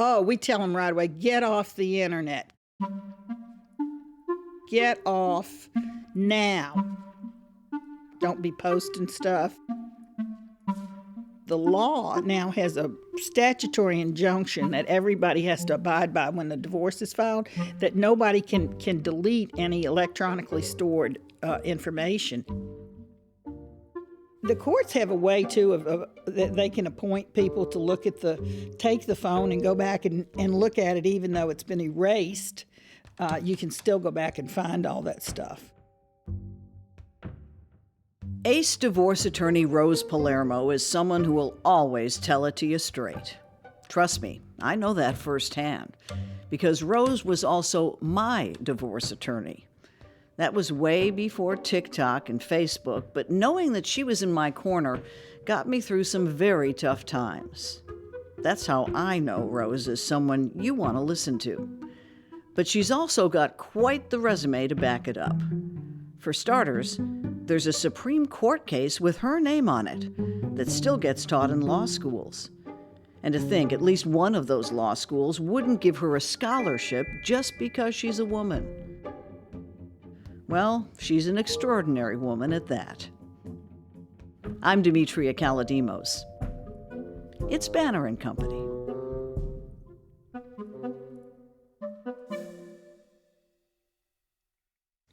Oh, we tell them right away, get off the internet. Get off now. Don't be posting stuff. The law now has a statutory injunction that everybody has to abide by when the divorce is filed, that nobody can delete any electronically stored information. The courts have a way, too, that they can appoint people to take the phone and go back and look at it, even though it's been erased. You can still go back and find all that stuff. Ace divorce attorney Rose Palermo is someone who will always tell it to you straight. Trust me, I know that firsthand, because Rose was also my divorce attorney. That was way before TikTok and Facebook, but knowing that she was in my corner got me through some very tough times. That's how I know Rose is someone you want to listen to. But she's also got quite the resume to back it up. For starters, there's a Supreme Court case with her name on it that still gets taught in law schools. And to think at least one of those law schools wouldn't give her a scholarship just because she's a woman. Well, she's an extraordinary woman at that. I'm Demetria Kalodimos. It's Banner and Company.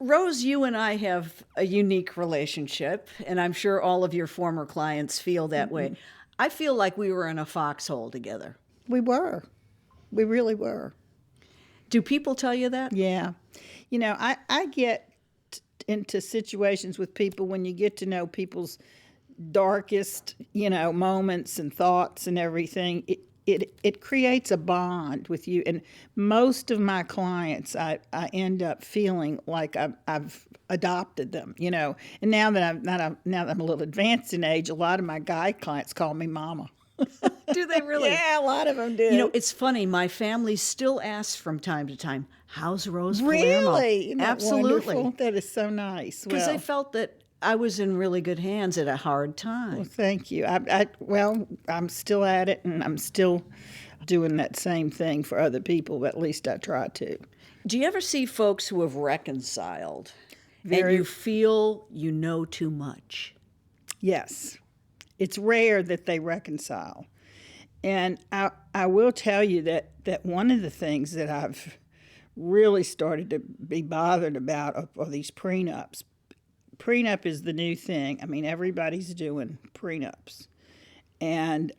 Rose, you and I have a unique relationship, and I'm sure all of your former clients feel that way. I feel like we were in a foxhole together. We were. We really were. Do people tell you that? Yeah. You know, I get into situations with people when you get to know people's darkest, moments and thoughts and everything. It creates a bond with you. And most of my clients, I end up feeling like I've adopted them, And now that I'm a little advanced in age, a lot of my guy clients call me mama. Do they really? Yeah, a lot of them do. It's funny. My family still asks from time to time, how's Rose Palermo? Really? Isn't that Absolutely. wonderful? That is so nice. Because they felt that I was in really good hands at a hard time. Well, thank you. I'm still at it, and I'm still doing that same thing for other people, but at least I try to. Do you ever see folks who have reconciled Very. and you feel you know too much? Yes. It's rare that they reconcile. And I will tell you that one of the things that I've really started to be bothered about are these prenups. Prenup is the new thing. I mean, everybody's doing prenups. And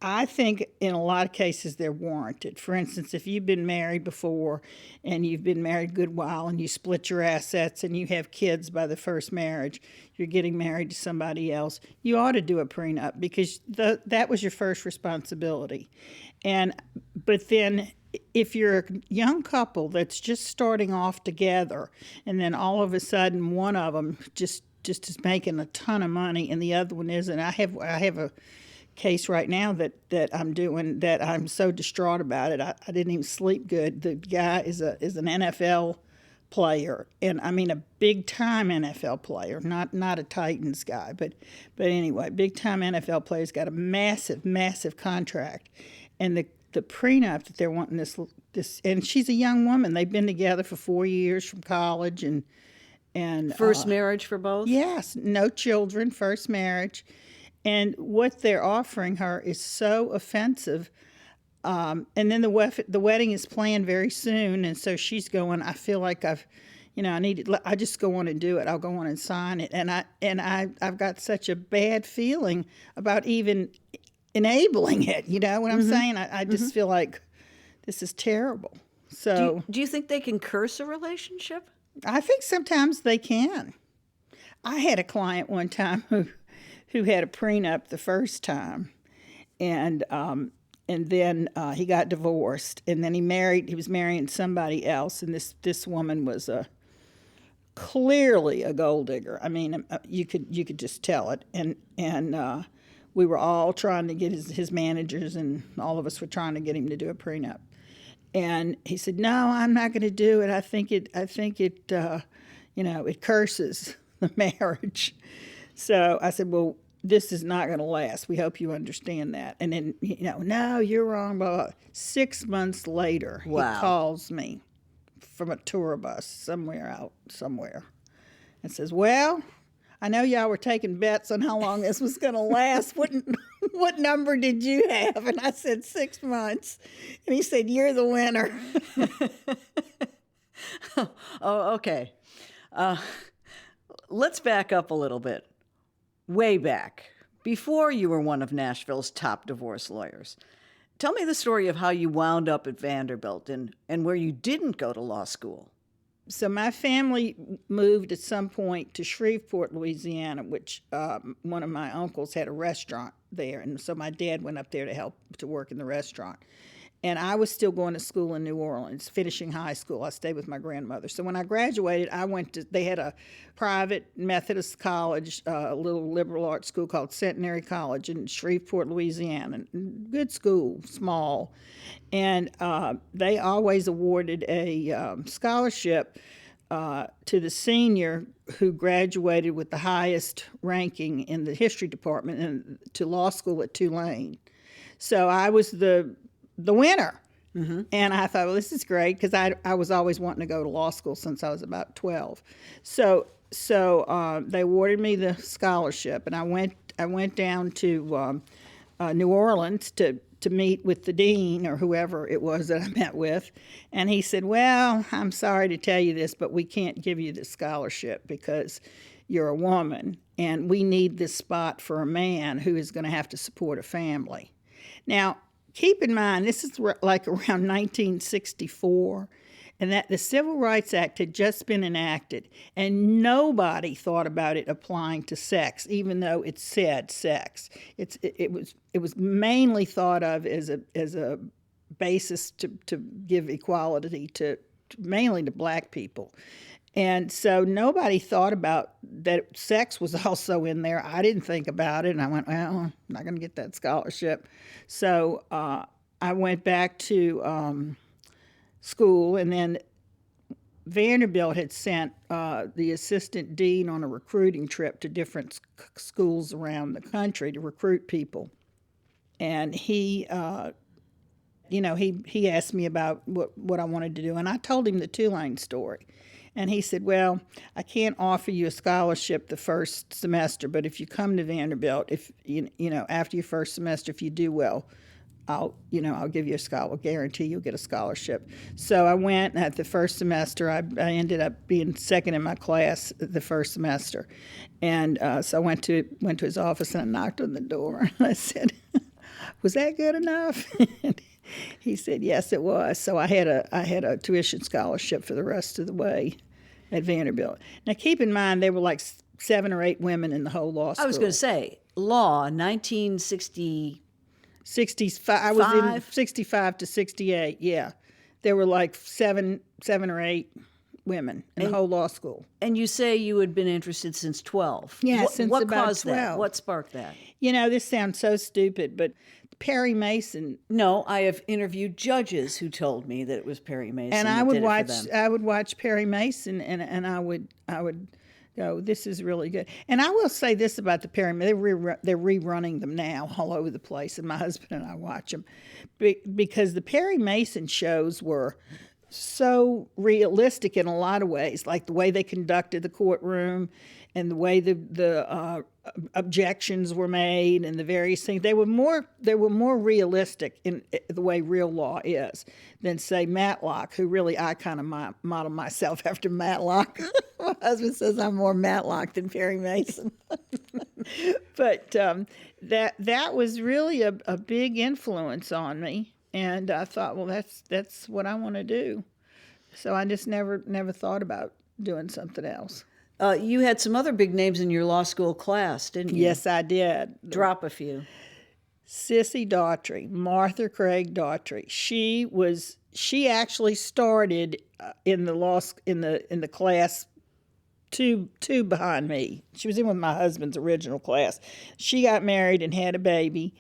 I think in a lot of cases they're warranted. For instance, if you've been married before and you've been married a good while and you split your assets and you have kids by the first marriage, you're getting married to somebody else, you ought to do a prenup because that was your first responsibility. But then if you're a young couple that's just starting off together and then all of a sudden one of them just is making a ton of money and the other one isn't, I have a case right now that I'm doing that I'm so distraught about it. I didn't even sleep good. The guy is an NFL player, and I mean a big time NFL player, not a Titans guy, but anyway, big time NFL player. He's got a massive contract, and the prenup that they're wanting this, and she's a young woman. They've been together for 4 years from college, and First marriage for both? Yes, no children, first marriage. And what they're offering her is so offensive. And then the wedding is planned very soon, and so she's going, I feel like I just go on and do it. I'll go on and sign it. And I've got such a bad feeling about even enabling it. You know what I'm saying? I just feel like this is terrible. So do you think they can curse a relationship? I think sometimes they can. I had a client one time who had a prenup the first time, and then he got divorced, and then he was marrying somebody else, and this woman was clearly a gold digger. I mean, you could just tell it, and we were all trying to get his managers, and all of us were trying to get him to do a prenup. And he said, "No, I'm not going to do it. I think it it curses the marriage." So I said, "Well, this is not going to last. We hope you understand that. And then, no, you're wrong, blah, blah. 6 months later, Wow. he calls me from a tour bus somewhere and says, well, I know y'all were taking bets on how long this was going to last. What number did you have? And I said 6 months. And he said, you're the winner. Oh, okay. Let's back up a little bit. Way back, before you were one of Nashville's top divorce lawyers. Tell me the story of how you wound up at Vanderbilt and where you didn't go to law school. So my family moved at some point to Shreveport, Louisiana, which one of my uncles had a restaurant there. And so my dad went up there to work in the restaurant. And I was still going to school in New Orleans, finishing high school. I stayed with my grandmother. So when I graduated, they had a private Methodist college, a little liberal arts school called Centenary College in Shreveport, Louisiana. Good school, small. And they always awarded a scholarship to the senior who graduated with the highest ranking in the history department and to law school at Tulane. So I was the winner. Mm-hmm. And I thought, well, this is great, because I was always wanting to go to law school since I was about 12. So they awarded me the scholarship, and I went down to New Orleans to meet with the dean or whoever it was that I met with. And he said, well, I'm sorry to tell you this, but we can't give you the scholarship because you're a woman, and we need this spot for a man who is going to have to support a family. Now, keep in mind, this is like around 1964, and that the Civil Rights Act had just been enacted, and nobody thought about it applying to sex, even though it said sex. It was mainly thought of as a basis to give equality to mainly to black people. And so nobody thought about that sex was also in there. I didn't think about it, and I went, well, I'm not going to get that scholarship. So I went back to school, and then Vanderbilt had sent the assistant dean on a recruiting trip to different schools around the country to recruit people. And he asked me about what I wanted to do, and I told him the Tulane story. And he said, well, I can't offer you a scholarship the first semester, but if you come to Vanderbilt, if after your first semester, if you do well, I'll give you a scholarship. I'll guarantee you'll get a scholarship. So I went at the first semester. I ended up being second in my class the first semester. And so I went to his office and I knocked on the door. I said, was that good enough? He said, yes, it was. So I had a tuition scholarship for the rest of the way at Vanderbilt. Now, keep in mind, there were like 7 or 8 women in the whole law school. I was going to say, law, 1960. 65. I was in 65 to 68, yeah. There were like seven or 8 women in the whole law school. And you say you had been interested since 12. Yeah, since what about caused 12. that? What sparked that? This sounds so stupid, but Perry Mason. No, I have interviewed judges who told me that it was Perry Mason. And I would watch Perry Mason, and I would go, this is really good. And I will say this about the Perry Mason: they're rerunning them now all over the place, and my husband and I watch them because the Perry Mason shows were so realistic in a lot of ways, like the way they conducted the courtroom and the way the objections were made and the various things. They were more realistic in the way real law is than, say, Matlock, who really I kind of model myself after Matlock. My husband says I'm more Matlock than Perry Mason. But that was really a big influence on me. And I thought, well, that's what I want to do. So I just never thought about doing something else. You had some other big names in your law school class, didn't you? Yes, I did. Drop a few. Sissy Daughtry, Martha Craig Daughtry. She actually started in the class two behind me. She was in with my husband's original class. She got married and had a baby,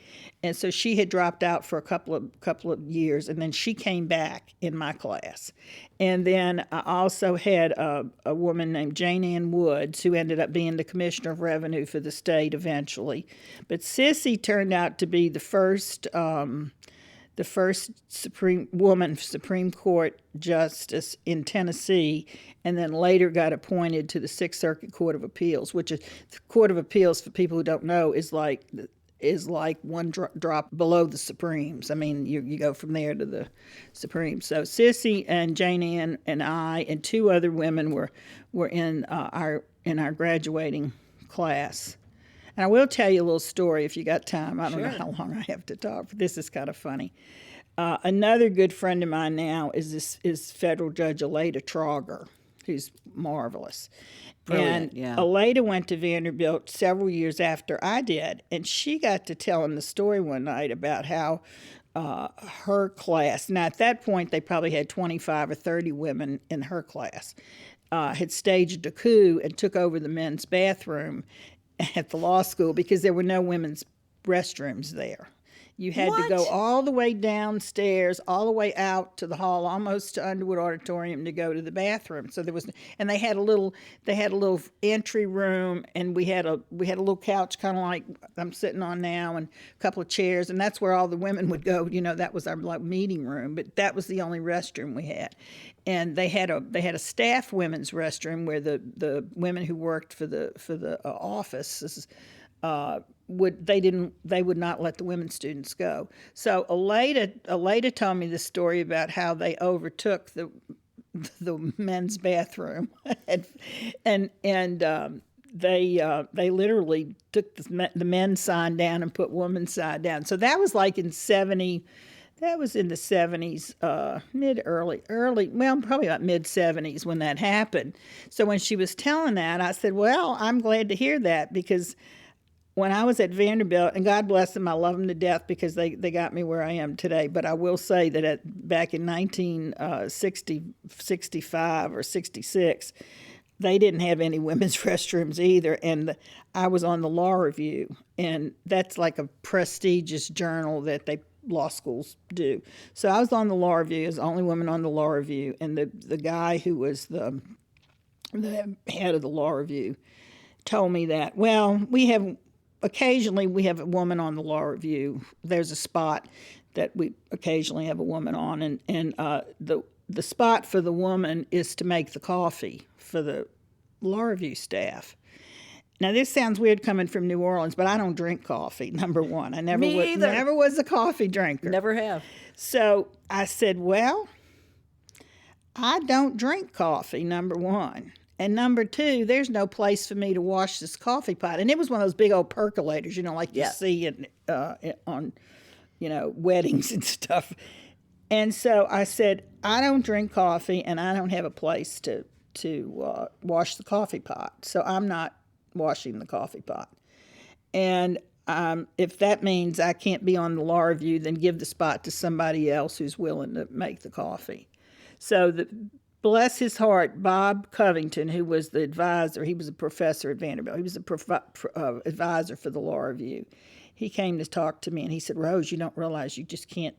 and so she had dropped out for a couple of years, and then she came back in my class. And then I also had a woman named Jane Ann Woods, who ended up being the commissioner of revenue for the state eventually. But Sissy turned out to be the first Supreme Court justice in Tennessee, and then later got appointed to the Sixth Circuit Court of Appeals, which is the Court of Appeals, for people who don't know, is like one drop below the Supremes. I mean, you go from there to the Supremes. So Sissy and Jane Ann and I and two other women were in our graduating class. And I will tell you a little story if you got time. I don't know how long I have to talk, but this is kind of funny. Another good friend of mine now is federal judge Aleda Trauger, who's marvelous. Brilliant, and yeah. Aleda went to Vanderbilt several years after I did, and she got to telling the story one night about how her class, now at that point they probably had 25 or 30 women in her class, had staged a coup and took over the men's bathroom at the law school because there were no women's restrooms there. You had to go all the way downstairs, all the way out to the hall, almost to Underwood Auditorium to go to the bathroom. So there was, and they had a little entry room, and we had a little couch, kind of like I'm sitting on now, and a couple of chairs, and that's where all the women would go. You know, that was our meeting room, but that was the only restroom we had. And they had a staff women's restroom where the women who worked for the offices they would not let the women students go. So Aleda told me the story about how they overtook the men's bathroom and they literally took the men's sign down and put women's sign down. So that was like in 70. That was in the 70s, probably about mid-70s when that happened. So when she was telling that, I said, well, I'm glad to hear that, because when I was at Vanderbilt, and God bless them, I love them to death because they got me where I am today, but I will say that back in 1965 or 66, they didn't have any women's restrooms either, and I was on the Law Review, and that's like a prestigious journal that law schools do. So I was on the Law Review as the only woman on the Law Review, and the guy who was the head of the Law Review told me that, well, occasionally we have a woman on the Law Review. There's a spot that we occasionally have a woman on, and the spot for the woman is to make the coffee for the Law Review staff. Now, this sounds weird coming from New Orleans, but I don't drink coffee, number one. I never was a coffee drinker. Never have. So I said, well, I don't drink coffee, number one. And number two, there's no place for me to wash this coffee pot. And it was one of those big old percolators, like you see on, weddings and stuff. And so I said, I don't drink coffee, and I don't have a place to wash the coffee pot. So I'm not washing the coffee pot. And if that means I can't be on the Law Review, then give the spot to somebody else who's willing to make the coffee. So bless his heart, Bob Covington, who was the advisor, he was a professor at Vanderbilt. He was the advisor for the Law Review. He came to talk to me, and he said, Rose, you don't realize you just can't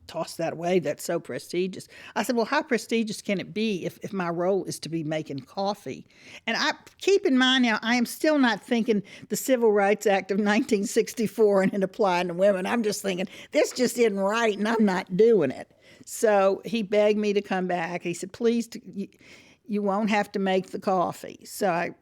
toss that away. That's so prestigious. I said, well, how prestigious can it be if my role is to be making coffee? And I keep in mind now, I am still not thinking the Civil Rights Act of 1964 and it applying to women. I'm just thinking, this just isn't right, and I'm not doing it. So he begged me to come back. He said, please, you won't have to make the coffee. So I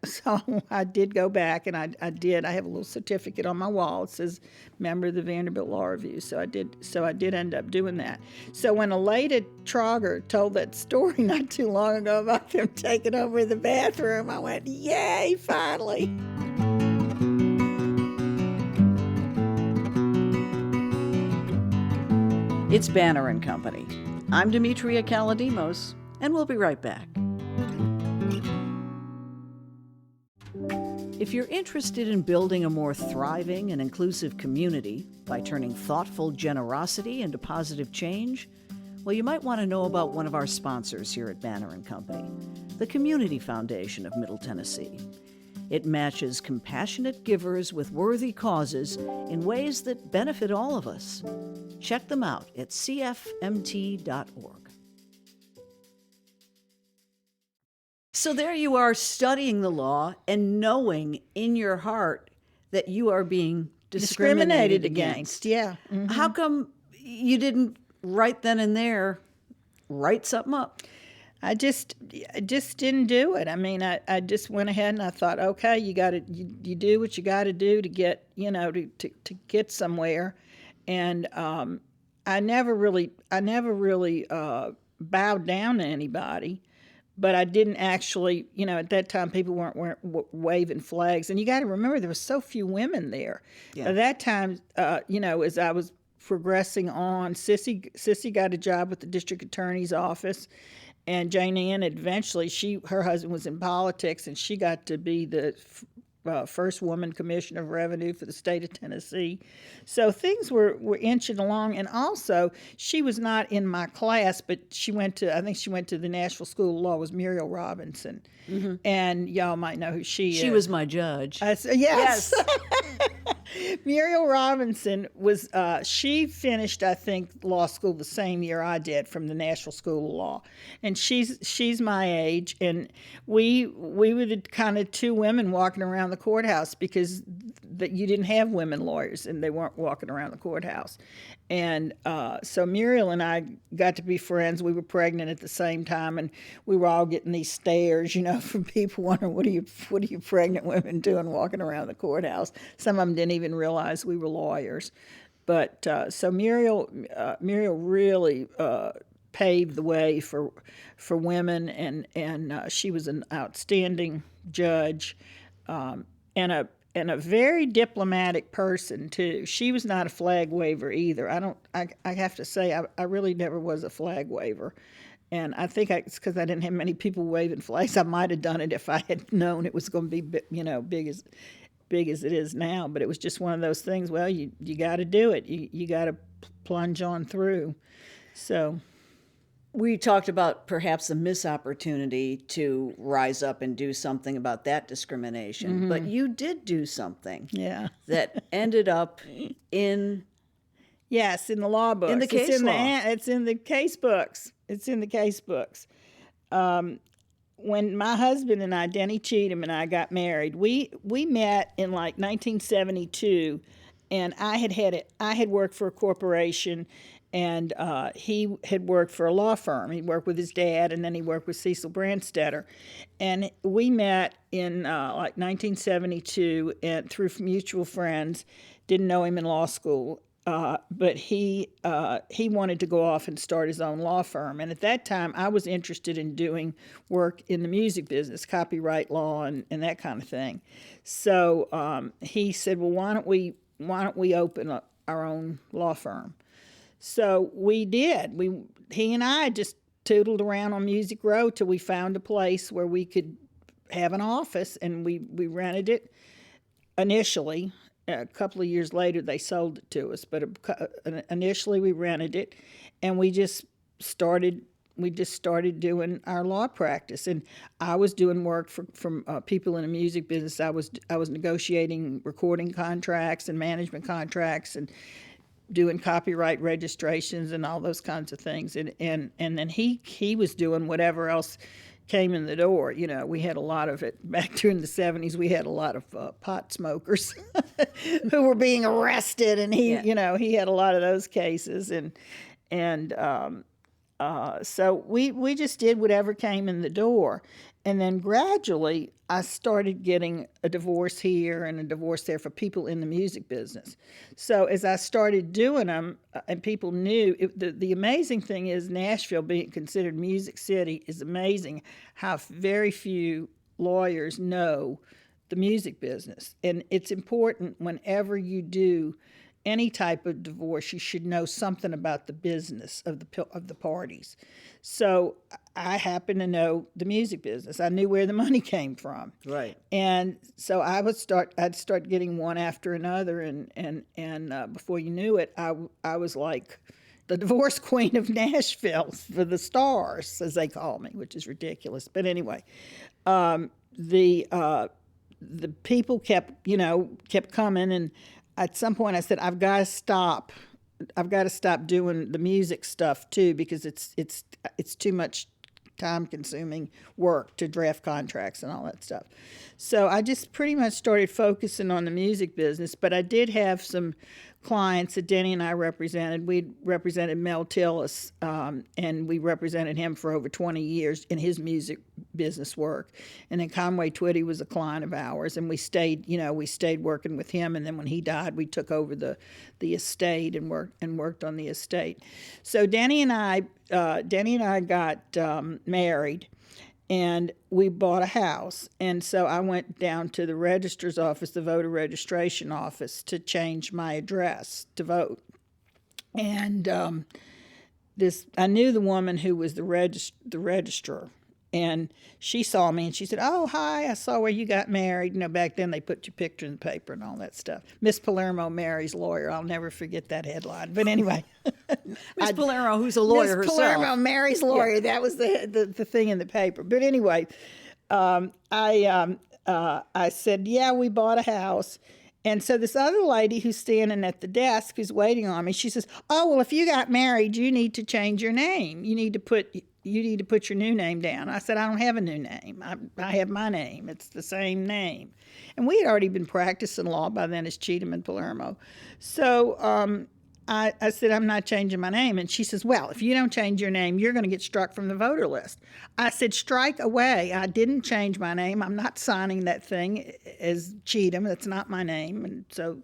did go back, and I did. I have a little certificate on my wall. It says member of the Vanderbilt Law Review. So I did end up doing that. So when Aleda Trauger told that story not too long ago about them taking over the bathroom, I went, yay, finally. It's Banner and Company. I'm Demetria Kalodimos, and we'll be right back. If you're interested in building a more thriving and inclusive community by turning thoughtful generosity into positive change, Well, you might want to know about one of our sponsors here at Banner & Company, the Community Foundation of Middle Tennessee. It matches compassionate givers with worthy causes in ways that benefit all of us. Check them out at cfmt.org. So there you are, studying the law and knowing in your heart that you are being discriminated against. Yeah. How come you didn't right then and there write something up? I just didn't do it. I mean, I just went ahead and I thought, okay, you do what you got to do to get, to get somewhere. And I never really bowed down to anybody. But I didn't actually, at that time, people weren't waving flags. And you got to remember, there were so few women there. Yeah. By that time, as I was progressing on, Sissy got a job with the district attorney's office. And Jane Ann, eventually, her husband was in politics, and she got to be the first woman commissioner of revenue for the state of Tennessee. So things were inching along. And also, she was not in my class, but I think she went to the Nashville School of Law, was Muriel Robinson. Mm-hmm. And y'all might know who she is. She was my judge. Yes. Muriel Robinson was, she finished, I think, law school the same year I did from the Nashville School of Law. And she's my age. And we were the kind of two women walking around the courthouse because you didn't have women lawyers and they weren't walking around the courthouse. And so Muriel and I got to be friends. We were pregnant at the same time, and we were all getting these stares, from people wondering, what are you pregnant women doing walking around the courthouse? Some of them didn't even realize we were lawyers. But so Muriel really paved the way for women, and she was an outstanding judge, and a very diplomatic person too. She was not a flag waver either. I have to say, I really never was a flag waver. And I think it's because I didn't have many people waving flags. I might have done it if I had known it was going to be, big as it is now. But it was just one of those things. Well, you got to do it. You got to plunge on through. So we talked about perhaps a missed opportunity to rise up and do something about that discrimination. Mm-hmm. But you did do something. Yeah. That ended up in... Yes, in the law books. In the case law. It's in the case books. It's in the case books. When my husband and I, Denty Cheatham, and I got married, we met in like 1972, and I had worked for a corporation, and he had worked for a law firm. He worked with his dad, and then he worked with Cecil Branstetter. And we met in like 1972 and through mutual friends. Didn't know him in law school. But he wanted to go off and start his own law firm. And at that time, I was interested in doing work in the music business, copyright law and that kind of thing. So he said, well, why don't we open up our own law firm? So we did. He and I just tootled around on Music Row till we found a place where we could have an office, and we rented it initially. A couple of years later, they sold it to us, but initially we rented it, and we just started doing our law practice. And I was doing work from people in the music business. I was negotiating recording contracts and management contracts and doing copyright registrations and all those kinds of things. And then he was doing whatever else came in the door. We had a lot of it back during the 70s. We had a lot of pot smokers who were being arrested, and he had a lot of those cases, and so we just did whatever came in the door. And then gradually I started getting a divorce here and a divorce there for people in the music business. So as I started doing them, and people knew, the amazing thing is Nashville being considered Music City is amazing how very few lawyers know the music business. And it's important whenever you do any type of divorce, you should know something about the business of the parties. So I happen to know the music business. I knew where the money came from. Right. And so I'd start getting one after another, and before you knew it, I was like, the divorce queen of Nashville for the stars, as they call me, which is ridiculous. But anyway, the people kept coming, and at some point I said, I've got to stop. I've got to stop doing the music stuff too, because it's too much time-consuming work to draft contracts and all that stuff. So I just pretty much started focusing on the music business, but I did have some clients that Denny and I represented. We represented Mel Tillis, and we represented him for over 20 years in his music business work. And then Conway Twitty was a client of ours, and we stayed working with him. And then when he died, we took over the estate and worked on the estate. So Denny and I got married, and we bought a house. And so I went down to the registrar's office, the voter registration office, to change my address to vote. And I knew the woman who was the registrar. And she saw me and she said, "Oh, hi, I saw where you got married." Back then they put your picture in the paper and all that stuff. Miss Palermo marries lawyer. I'll never forget that headline. But anyway. Miss Palermo, who's a lawyer herself. Miss Palermo marries lawyer. Yeah. That was the thing in the paper. But anyway, I said, yeah, we bought a house. And so this other lady who's standing at the desk, who's waiting on me, she says, "Oh, well, if you got married, you need to change your name. You need to put your new name down." I said, "I don't have a new name. I have my name. It's the same name." And we had already been practicing law by then as Cheatham and Palermo. So I said, "I'm not changing my name." And she says, "Well, if you don't change your name, you're going to get struck from the voter list." I said, "Strike away. I didn't change my name. I'm not signing that thing as Cheatham. That's not my name." And so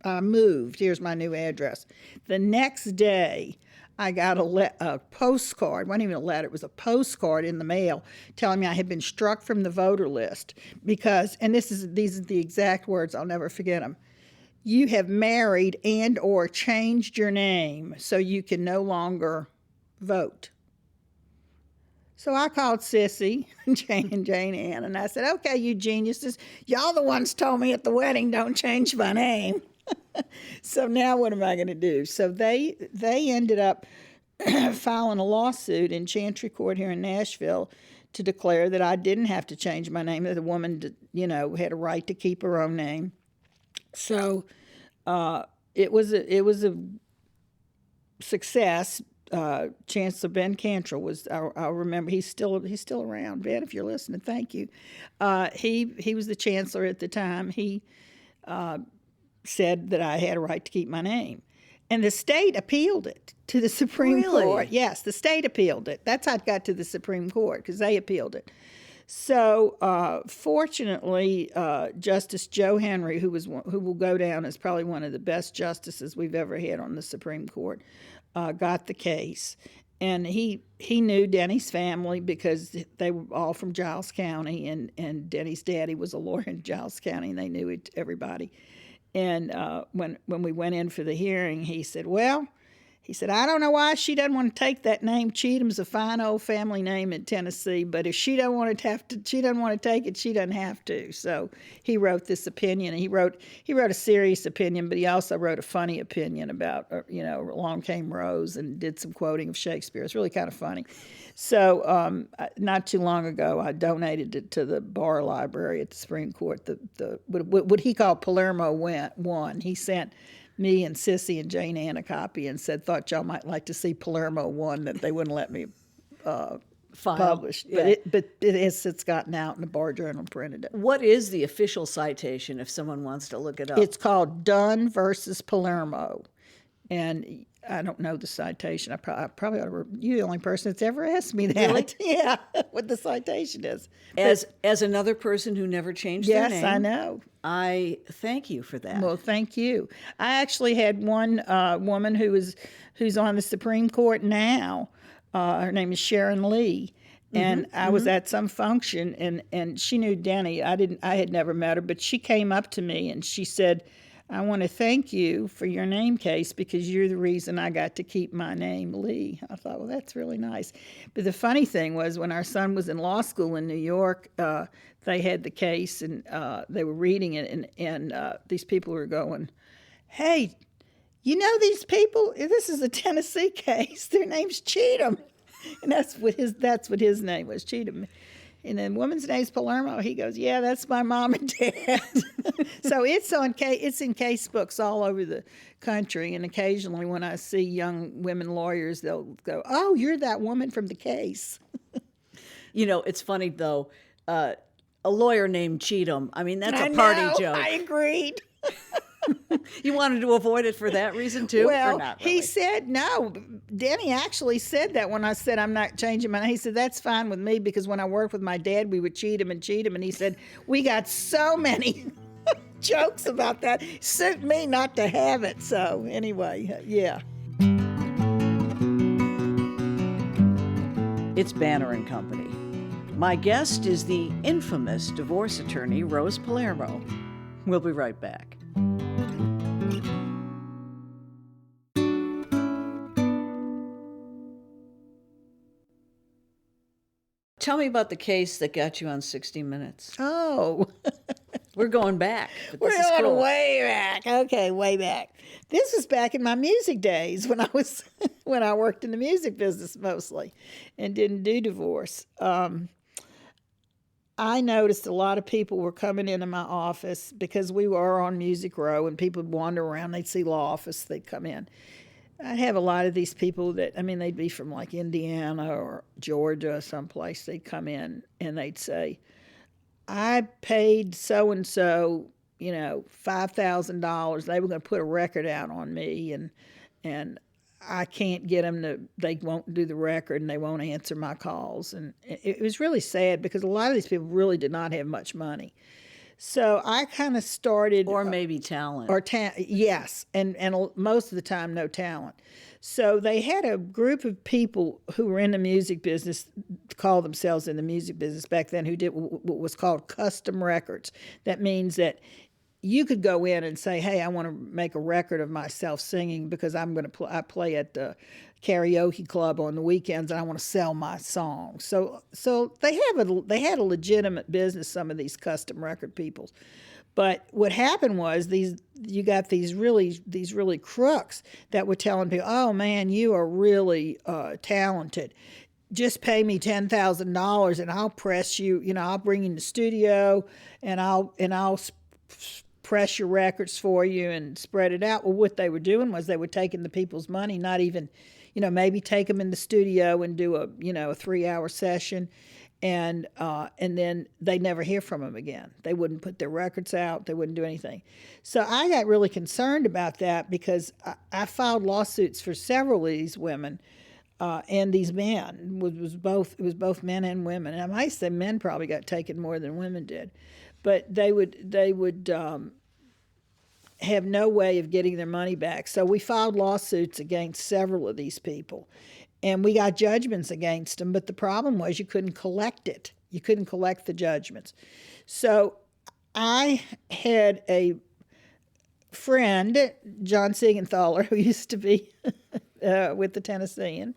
I moved. Here's my new address. The next day, I got a postcard. It wasn't even a letter. It was a postcard in the mail telling me I had been struck from the voter list because, and these are the exact words, I'll never forget them. "You have married and or changed your name, so you can no longer vote." So I called Sissy, Jane and Jane Ann, and I said, "Okay, you geniuses, y'all the ones told me at the wedding don't change my name." So now what am I going to do? So they ended up filing a lawsuit in Chancery Court here in Nashville to declare that I didn't have to change my name, that the woman, had a right to keep her own name. So it was a success. Chancellor Ben Cantrell was. I remember he's still around. Ben, if you're listening, thank you. He was the chancellor at the time. He said that I had a right to keep my name, and the state appealed it to the Supreme Court. Yes, the state appealed it. That's how it got to the Supreme Court, because they appealed it. So fortunately, Justice Joe Henry, who will go down as probably one of the best justices we've ever had on the Supreme Court, got the case. And he knew Denny's family because they were all from Giles County, and Denny's daddy was a lawyer in Giles County, and they knew everybody. And when we went in for the hearing, he said, "I don't know why she doesn't want to take that name. Cheatham's a fine old family name in Tennessee, but if she doesn't want to take it, she doesn't have to." So he wrote this opinion, and he wrote a serious opinion, but he also wrote a funny opinion about, Along Came Rose, and did some quoting of Shakespeare. It's really kind of funny. So not too long ago, I donated it to the bar library at the Supreme Court. What he called Palermo One. He sent me and Sissy and Jane Ann a copy and said, "Thought y'all might like to see Palermo One," that they wouldn't let me publish. Yeah. But it has since gotten out, and the Bar Journal printed it. What is the official citation if someone wants to look it up? It's called Dunn versus Palermo, and I don't know the citation. I probably ought to. You're the only person that's ever asked me that. Really? Yeah, what the citation is. As another person who never changed their name. Yes, I know. I thank you for that. Well, thank you. I actually had one woman who's on the Supreme Court now. Her name is Sharon Lee. And I was at some function, and she knew Denny. I had never met her, but she came up to me and she said, "I want to thank you for your name case because you're the reason I got to keep my name, Lee." I thought, well, that's really nice. But the funny thing was, when our son was in law school in New York, they had the case, and they were reading it, and these people were going, "Hey, you know these people, this is a Tennessee case. Their name's Cheatham. And that's what his name was, Cheatham. And the woman's name's Palermo. He goes, yeah, that's my mom and dad. So it's in case books all over the country. And occasionally when I see young women lawyers, they'll go, oh, you're that woman from the case. You know, it's funny, though. A lawyer named Cheatham. I mean, that's I a party know, joke. I agreed. You wanted to avoid it for that reason, too? Well, or not really? he said no. Denny actually said that when I said I'm not changing my name. He said, that's fine with me because when I worked with my dad, we would cheat him. And he said, we got so many jokes about that. Suit me not to have it. So anyway, yeah. It's Banner and Company. My guest is the infamous divorce attorney, Rose Palermo. We'll be right back. Tell me about the case that got you on 60 Minutes. Oh, We're going back. But we're this is going cool. way back. Okay, way back. This was back in my music days when I worked in the music business mostly and didn't do divorce. I noticed a lot of people were coming into my office because we were on Music Row and people would wander around. They'd see law office. They'd come in. I'd have a lot of these people that, I mean, they'd be from like Indiana or Georgia, someplace. They'd come in and they'd say, I paid so-and-so, $5,000. They were going to put a record out on me and I can't get them to, they won't do the record and they won't answer my calls. And it was really sad because a lot of these people really did not have much money. So I kind of started... Or maybe talent. Yes, and most of the time no talent. So they had a group of people who were in the music business, called themselves in the music business back then, who did what was called custom records. That means that you could go in and say, hey, I want to make a record of myself singing because I'm going to I play at the karaoke club on the weekends and I want to sell my songs. So they had a legitimate business, some of these custom record people. But what happened was you got these really crooks that were telling people, oh man, you are really talented. Just pay me $10,000 and I'll press you. I'll bring you in the studio and I'll press your records for you and spread it out. Well, what they were doing was they were taking the people's money, not even, maybe take them in the studio and do a 3-hour session. And then they'd never hear from them again. They wouldn't put their records out. They wouldn't do anything. So I got really concerned about that because I filed lawsuits for several of these women and these men. It was both men and women. And I might say men probably got taken more than women did. But they would have no way of getting their money back. So we filed lawsuits against several of these people. And we got judgments against them, but the problem was you couldn't collect it. You couldn't collect the judgments. So I had a friend, John Siegenthaler, who used to be with the Tennessean,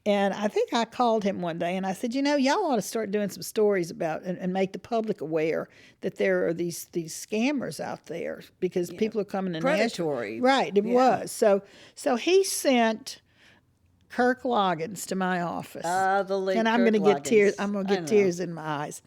and I think I called him one day and I said, y'all ought to start doing some stories about and make the public aware that there are these scammers out there because people are coming to predatory. Right, it was. So he sent Kirk Loggins to my office. The late and I'm Kirk going to get tears. Loggins. I'm going to get tears in my eyes.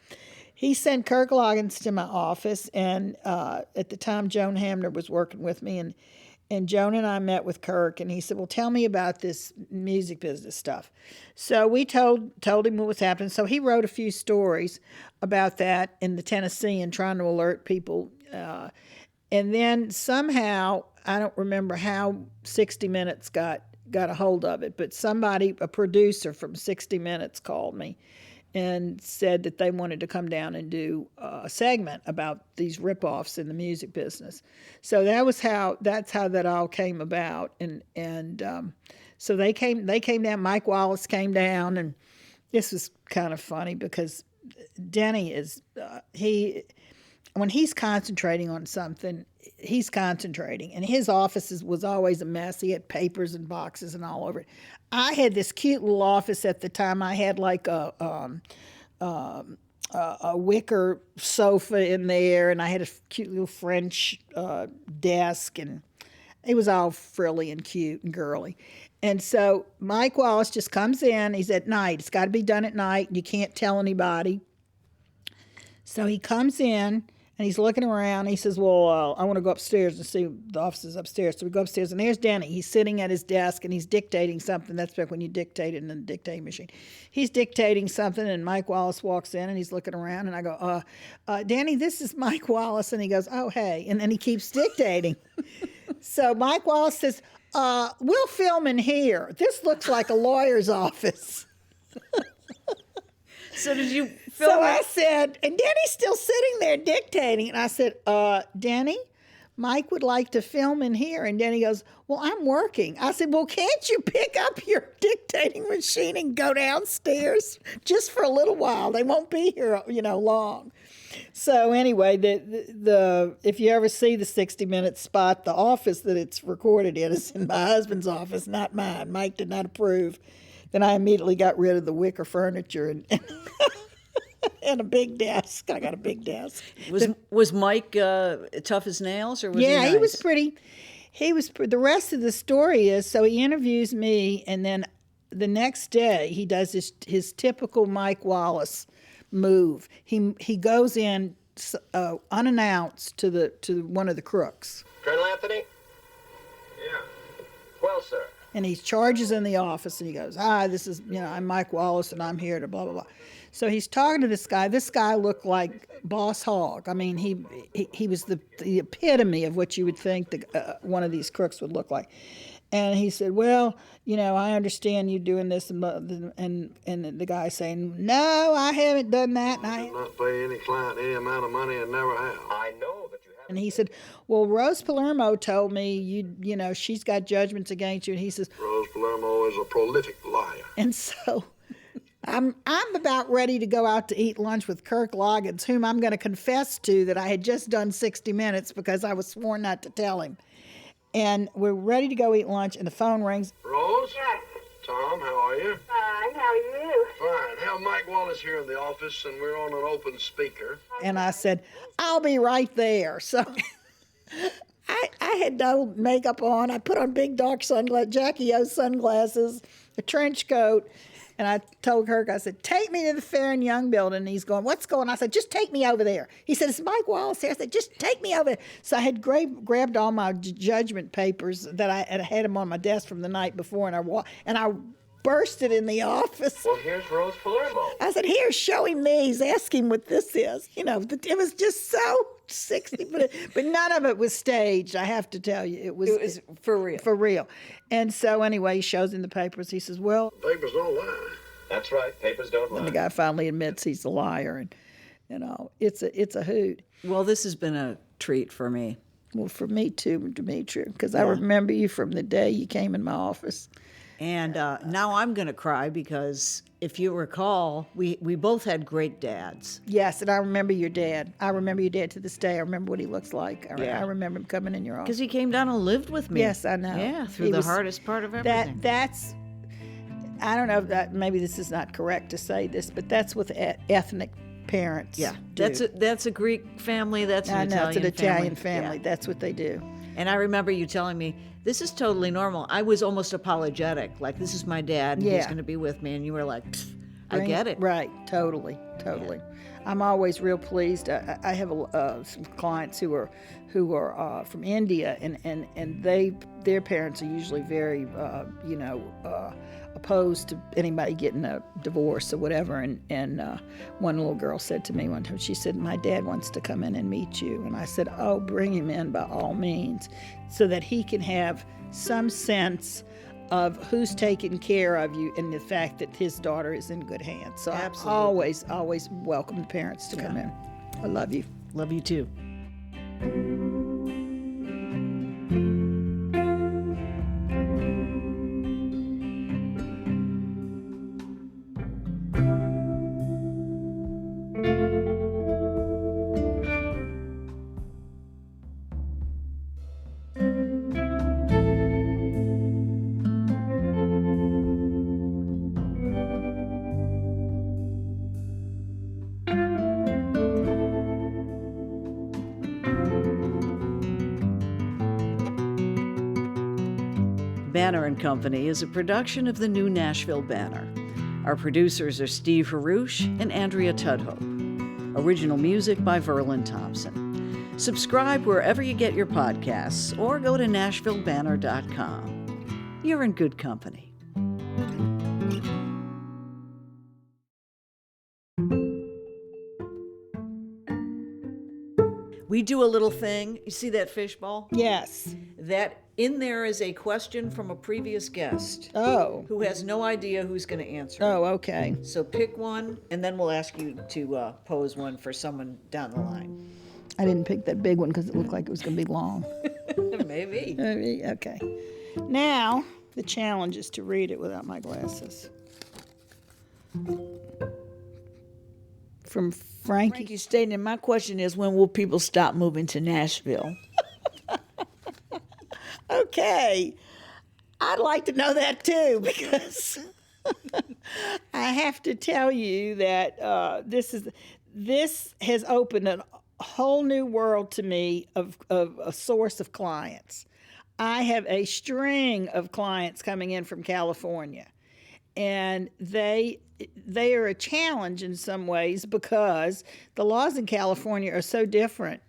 He sent Kirk Loggins to my office, and at the time Joan Hamner was working with me, and Joan and I met with Kirk, and he said, "Well, tell me about this music business stuff." So we told him what was happening. So he wrote a few stories about that in the Tennessean, trying to alert people. And then somehow, I don't remember how 60 Minutes got a hold of it, but a producer from 60 Minutes called me and said that they wanted to come down and do a segment about these ripoffs in the music business. So that's how that all came about. And so they came down. Mike Wallace came down, and this was kind of funny because Denny is when he's concentrating on something, he's concentrating. And his office was always a mess. He had papers and boxes and all over it. I had this cute little office at the time. I had like a wicker sofa in there, and I had a cute little French desk, and It was all frilly and cute and girly. And so Mike Wallace just comes in. He's at night. It's got to be done at night. You can't tell anybody. So he comes in and he's looking around. He says, well, I want to go upstairs and see the offices upstairs. So we go upstairs, and there's Denny. He's sitting at his desk, and he's dictating something. That's back when you dictated in the dictating machine. He's dictating something, and Mike Wallace walks in, and he's looking around, and I go, Danny, this is Mike Wallace. And he goes, oh, hey. And then he keeps dictating. So Mike Wallace says, we'll film in here. This looks like a lawyer's office. So did you film So I said, and Danny's still sitting there dictating. And I said, Danny, Mike would like to film in here. And Danny goes, well, I'm working. I said, well, can't you pick up your dictating machine and go downstairs just for a little while? They won't be here, long. So anyway, the if you ever see the 60 Minutes spot, the office that it's recorded in is in my husband's office, not mine. Mike did not approve. Then I immediately got rid of the wicker furniture and and a big desk. I got a big desk. Was Mike tough as nails, or was he Yeah, nice? he was pretty. The rest of the story is, so he interviews me, and then the next day he does his typical Mike Wallace move. He goes in unannounced to one of the crooks. Colonel Anthony? Yeah. Well, sir. And he charges in the office, and he goes, this is, I'm Mike Wallace, and I'm here to blah, blah, blah. So he's talking to this guy. This guy looked like Boss Hogg. I mean, he was the epitome of what you would think one of these crooks would look like. And he said, well, I understand you doing this. And the guy saying, no, I haven't done that. And I did not pay any client any amount of money and never have. I know that you haven't. And he said, well, Rose Palermo told me she's got judgments against you. And he says, Rose Palermo is a prolific liar. and so I'm about ready to go out to eat lunch with Kirk Loggins, whom I'm going to confess to that I had just done 60 Minutes because I was sworn not to tell him. And we're ready to go eat lunch, and the phone rings. Rose? Yes. Tom, how are you? Fine. How are you? Fine. Have Mike Wallace here in the office, and we're on an open speaker. And I said, I'll be right there. So I had no makeup on. I put on big dark sunglasses, Jackie O sunglasses, a trench coat. And I told Kirk, I said, take me to the Fair and Young building. And he's going, what's going on? I said, just take me over there. He said, it's Mike Wallace here. I said, just take me over there. So I had grabbed all my judgment papers that I had them on my desk from the night before, and I bursted in the office. Well, here's Rose Palermo. I said, here, show him these. Ask him what this is. It was just so 60, but none of it was staged, I have to tell you. It was for real. For real. And so anyway, he shows him the papers. He says, well, Papers don't lie. That's right. Papers don't lie. and the guy finally admits he's a liar. And, it's a hoot. Well, this has been a treat for me. Well, for me too, Demetria, because I remember you from the day you came in my office. And now I'm going to cry because if you recall, we both had great dads. Yes, and I remember your dad. I remember your dad to this day. I remember what he looks like. Yeah. I remember him coming in your office. Because he came down and lived with me. Yes, I know. Yeah, through He the was- hardest part of everything. That's, I don't know if that, maybe this is not correct to say this, but that's what ethnic parents Yeah, do. that's a Greek family. That's an I know, Italian it's an Italian family. Yeah. That's what they do. And I remember you telling me, this is totally normal. I was almost apologetic. Like, this is my dad, and he's Yeah. going to be with me. And you were like, I Bring- get it. Right, totally. I'm always real pleased. I have some clients who are from India, and their parents are usually very opposed to anybody getting a divorce or whatever. And one little girl said to me one time, she said, my dad wants to come in and meet you. And I said, oh, bring him in by all means, so that he can have some sense of who's taking care of you and the fact that his daughter is in good hands. So Absolutely. I always welcome the parents to come in. I love you. Love you too. Banner and Company is a production of the New Nashville Banner. Our producers are Steve Harouche and Andrea Tudhope. Original music by Verlin Thompson. Subscribe wherever you get your podcasts or go to NashvilleBanner.com. You're in good company. We do a little thing. You see that fishbowl? Yes. That in there is a question from a previous guest Oh. who has no idea who's going to answer it. Oh, okay. So pick one, and then we'll ask you to pose one for someone down the line. I didn't pick that big one because it looked like it was going to be long. Maybe. Okay. Now, the challenge is to read it without my glasses. From Frankie. Frankie stating, my question is, when will people stop moving to Nashville? Okay. I'd like to know that too, because I have to tell you that this has opened a whole new world to me of a source of clients. I have a string of clients coming in from California, and they are a challenge in some ways because the laws in California are so different.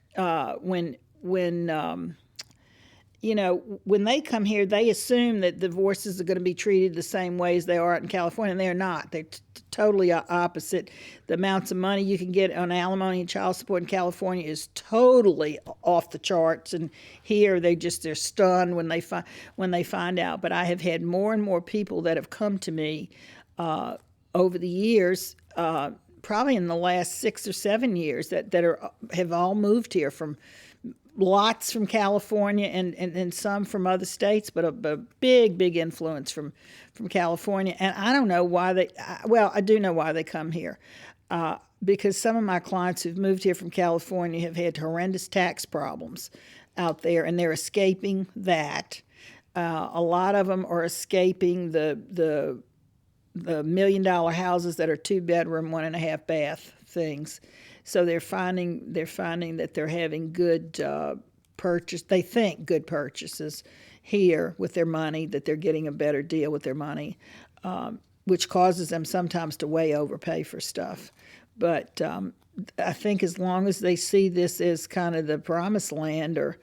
When they come here, they assume that divorces are going to be treated the same way as they are in California, and they're not. They're totally opposite. The amounts of money you can get on alimony and child support in California is totally off the charts, and here they're stunned when they find out. But I have had more and more people that have come to me over the years, probably in the last 6 or 7 years, that have all moved here from. Lots from California and some from other states, but a big influence from California. And I don't know why I do know why they come here. Because some of my clients who've moved here from California have had horrendous tax problems out there, and they're escaping that. A lot of them are escaping the $1 million houses that are 2-bedroom, 1.5 bath things. So they're finding that they're having good purchase. They think good purchases here with their money, that they're getting a better deal with their money, which causes them sometimes to way overpay for stuff. But I think as long as they see this as kind of the promised land, or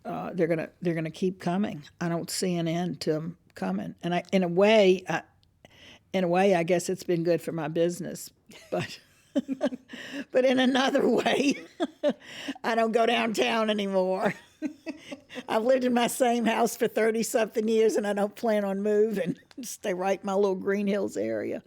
they're gonna keep coming. I don't see an end to them coming. And in a way, I guess it's been good for my business, but. But in another way, I don't go downtown anymore. I've lived in my same house for 30-something years, and I don't plan on moving. Stay right in my little Green Hills area.